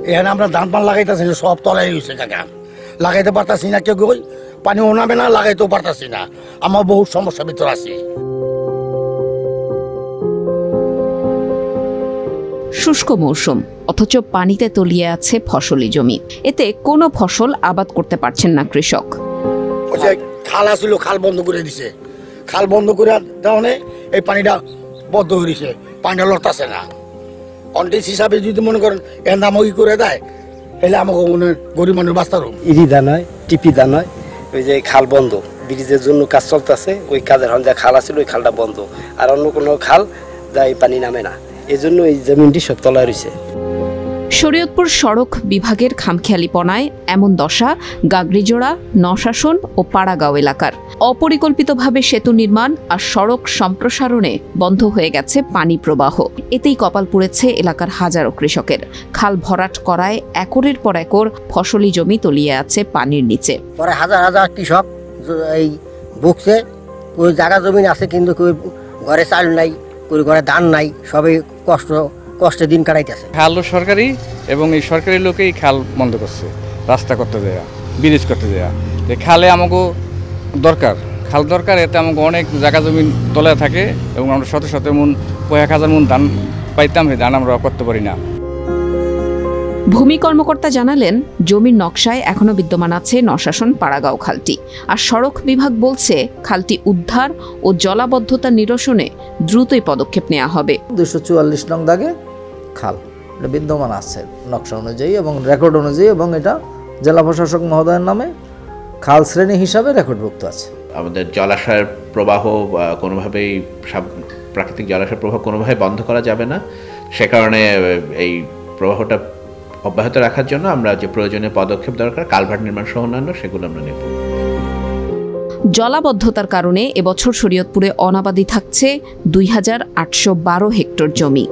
এখানে আমরা ধান পান লাগাইতেছি না, সব তলাই হয়েছে কাকা, লাগাইতে পারতাছি না, কেউ কই পানিও নামে না, লাগাইতেও পারতাছি না, আমার বহু সমস্যার ভিতর আছি। শুষ্ক মৌসুম, অথচ পানিতে তলিয়ে আছে ফসলি জমি। এতে কোনো ফসল আবাদ করতে পারছেন না কৃষক। খাল আসছিল, খাল বন্ধ করে দিছে, খাল বন্ধ করে দেওয়ানে এই পানিটা বদ্ধ হয়ে দিছে, পানিটা লড়তাছে না। অন্টিস হিসাবে যদি মনে করেন এর নামই করে দেয়, তাহলে আমাকে গরিব মানুষ বাঁচতে পারবো। ইরি দা নয়, টিপি দা নয়, ওই যে খাল বন্ধ, ব্রিজের জন্য কাজ চলতেছে, ওই কাজের হন যা খাল আছিল ওই খালটা বন্ধ, আর অন্য কোনো খাল যা এই পানি নামে না, এই জন্য এই জমিনটি সব তলায় রয়েছে। শরীয়তপুর সড়ক বিভাগের খামখেয়ালিপনায় এমন দশা গাগড়িজোড়া, নশাসন ও পাড়াগাঁও এলাকার। অপরিকল্পিতভাবে সেতু নির্মাণ আর সড়ক সম্প্রসারণে বন্ধ হয়ে গেছে পানি প্রবাহ। এতেই কপাল পুড়েছে এলাকার হাজারো কৃষকের। খাল ভরাট করায় একরের পর একর ফসলি জমি তলিয়ে আছে পানির নিচে। পরে হাজার হাজার কৃষক এই ভুগছে, ওই জায়গা জমিন আছে কিন্তু ঘরে চাল নাই, ঘরে ধান নাই, সবাই কষ্টে দিন কাটাইতেছে। খাল সরকারি এবং এই সরকারি লোকেই খাল বন্ধ করছে, রাস্তা করতে দেয়া, ব্রিজ করতে দেয়া। খালে আমাকে দরকার, খাল দরকার, এতে আমাকে অনেক জায়গা জমি তলায় থাকে এবং আমরা শত শত মন, কয়েক হাজার মন ধান পাইতাম, এই ধান আমরা করতে পারি না। ভূমি কর্মকর্তা জানালেন, জমির নকশায় এখনো বিদ্যমান আছে নশাসন পাড়াগাঁও খালটি, আর সড়ক বিভাগ বলছে খালটি উদ্ধার ও জলাবদ্ধতা নিরসনে দ্রুতই পদক্ষেপ নেওয়া হবে। 244 নং দাগে খাল বিদ্যমান আছে নকশা অনুযায়ী এবং রেকর্ড অনুযায়ী, এবং এটা জেলা প্রশাসক মহোদয়ের নামে খাল শ্রেণী হিসাবে রেকর্ডভুক্ত আছে। আমাদের জলাশয়ের প্রবাহ কোনোভাবেই, প্রাকৃতিক জলাশয়ের প্রবাহ কোনোভাবে বন্ধ করা যাবে না। সে কারণে এই প্রবাহটা অব্যাহত রাখার জন্য আমরা যে প্রয়োজনীয় পদক্ষেপ দরকার, কালভার্ট নির্মাণ সহ অন্যান্য, সেগুলো আমরা নেব। জলাবদ্ধতার কারণে এবছর শরীয়তপুরে অনাবাদি থাকছে 2812 হেক্টর জমি।